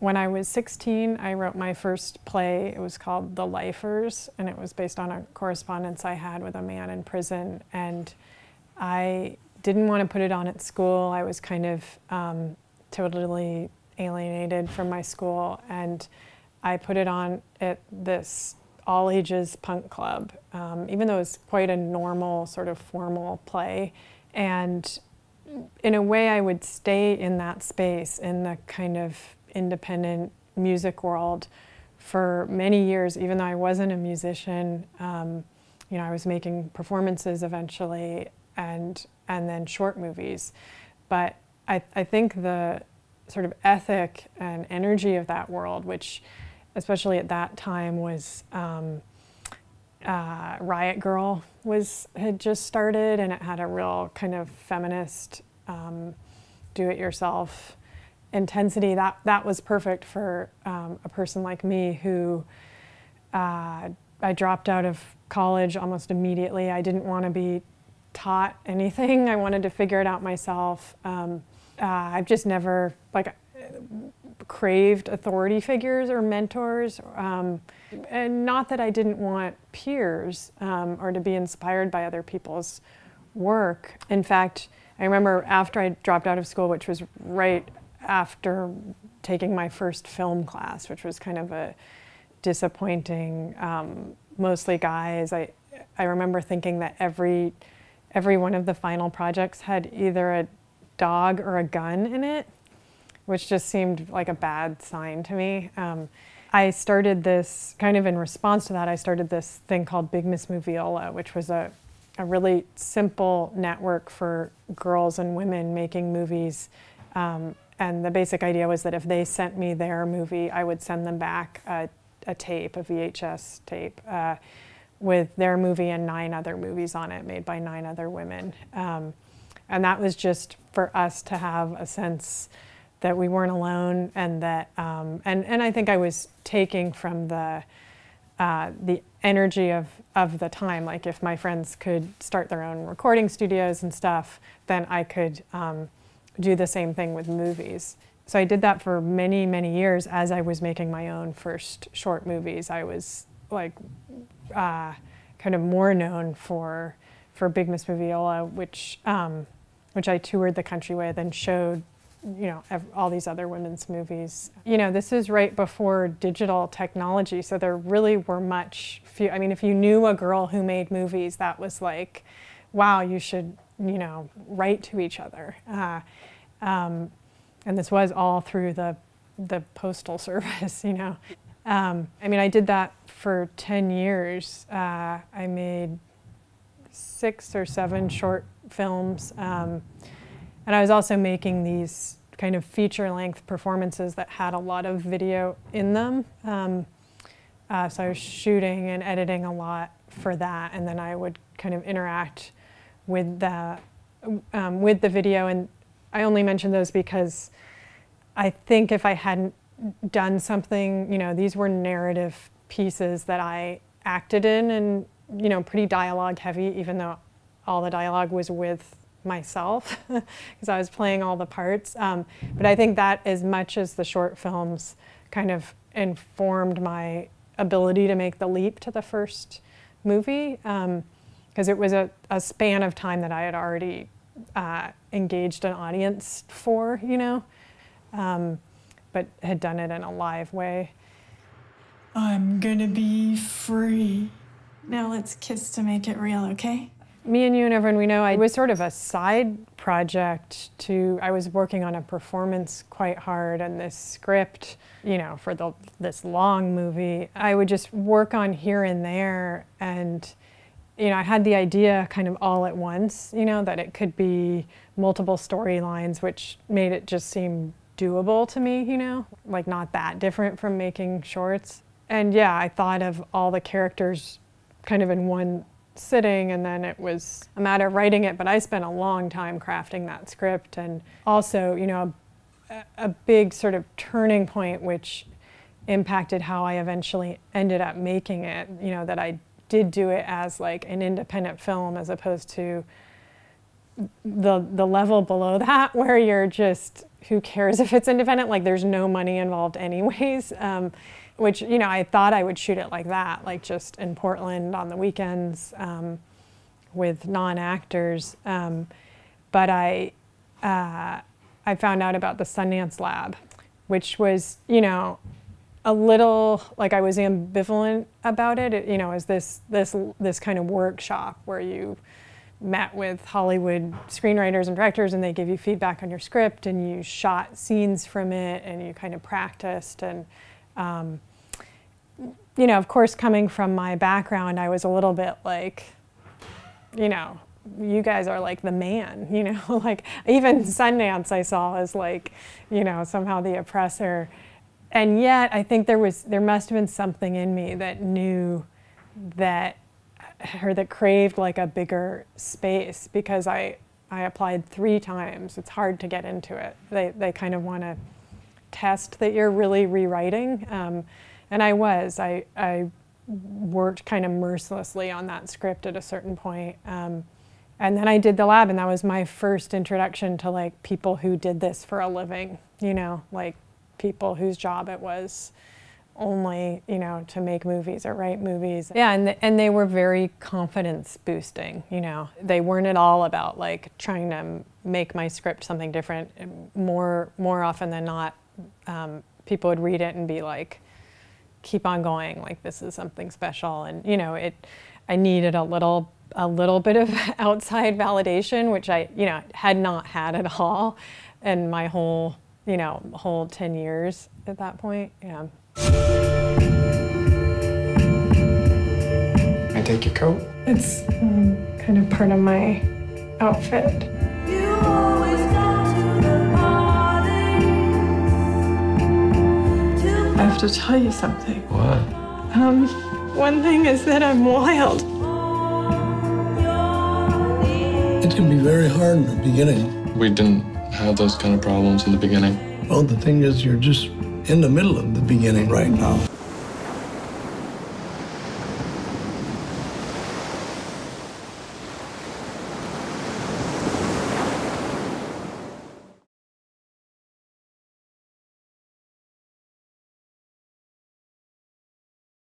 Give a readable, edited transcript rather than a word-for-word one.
When I was 16, I wrote my first play. It was called The Lifers, and it was based on a correspondence I had with a man in prison. And I didn't want to put it on at school. I was kind of totally alienated from my school, and I put it on at this all-ages punk club, even though it was quite a normal, sort of formal play. And in a way, I would stay in that space, in the kind of independent music world for many years, even though I wasn't a musician. You know, I was making performances eventually, and then short movies. But I think the sort of ethic and energy of that world, which especially at that time was Riot Girl had just started, and it had a real kind of feminist do-it-yourself intensity. That was perfect for a person like me who I dropped out of college almost immediately. I didn't want to be taught anything. I wanted to figure it out myself. I've just never craved authority figures or mentors, and not that I didn't want peers or to be inspired by other people's work. In fact, I remember after I dropped out of school, which was right after taking my first film class, which was kind of a disappointing, mostly guys. I remember thinking that every one of the final projects had either a dog or a gun in it, which just seemed like a bad sign to me. I started this, kind of in response to that, I started this thing called Big Miss Moviola, which was a really simple network for girls and women making movies. And the basic idea was that if they sent me their movie, I would send them back a tape, a VHS tape, with their movie and 9 other movies on it, made by 9 other women. And that was just for us to have a sense that we weren't alone, and that, and I think I was taking from the energy of the time. Like, if my friends could start their own recording studios and stuff, then I could do the same thing with movies. So I did that for many, many years as I was making my own first short movies. I was like kind of more known for Big Miss Moviola, which I toured the country with and showed, you know, all these other women's movies. You know, this is right before digital technology, so there really were few. I mean, if you knew a girl who made movies, that was like, wow, you should, you know, write to each other. And this was all through the postal service, you know. I mean, I did that for 10 years. I made 6 or 7 short films. And I was also making these kind of feature-length performances that had a lot of video in them. So I was shooting and editing a lot for that, and then I would kind of interact with the video. And I only mention those because I think if I hadn't done something, you know, these were narrative pieces that I acted in, and, you know, pretty dialogue heavy, even though all the dialogue was with myself, because I was playing all the parts. But I think that, as much as the short films kind of informed my ability to make the leap to the first movie, because it was a span of time that I had already engaged an audience for, you know, but had done it in a live way. I'm gonna be free. Now let's kiss to make it real, okay? Me and You and Everyone We Know, it was sort of a side project to, I was working on a performance quite hard, and this script, you know, for this long movie. I would just work on here and there, and, you know, I had the idea kind of all at once, you know, that it could be multiple storylines, which made it just seem doable to me, you know, like not that different from making shorts. And yeah, I thought of all the characters kind of in one sitting, and then it was a matter of writing it, but I spent a long time crafting that script. And also, you know, a big sort of turning point which impacted how I eventually ended up making it, you know, that I did do it as like an independent film as opposed to the level below that where you're just, who cares if it's independent? Like there's no money involved anyways, which, you know, I thought I would shoot it like that, like just in Portland on the weekends with non-actors. But I found out about the Sundance Lab, which was, you know, a little, like I was ambivalent about it. It, you know, is this kind of workshop where you met with Hollywood screenwriters and directors and they give you feedback on your script and you shot scenes from it and you kind of practiced. And, you know, of course, coming from my background, I was a little bit like, you know, you guys are like the man, you know, like even Sundance I saw as like, you know, somehow the oppressor. And yet I think there must have been something in me that knew that, or that craved like a bigger space, because I applied 3 times. It's hard to get into it. They kind of want to test that you're really rewriting. And I was. I worked kind of mercilessly on that script at a certain point. And then I did the lab, and that was my first introduction to like people who did this for a living, you know, like people whose job it was only, you know, to make movies or write movies. Yeah, and they were very confidence boosting, you know. They weren't at all about like trying to make my script something different. More often than not, people would read it and be like, keep on going, like this is something special. And you know, I needed a little bit of outside validation, which I, you know, had not had at all in my whole, you know, whole 10 years at that point. Yeah. Can I take your coat? It's kind of part of my outfit. You always come to the party. I have to tell you something. What? One thing is that I'm wild. It can be very hard in the beginning. We didn't have those kind of problems in the beginning. Well, the thing is, you're just in the middle of the beginning right now.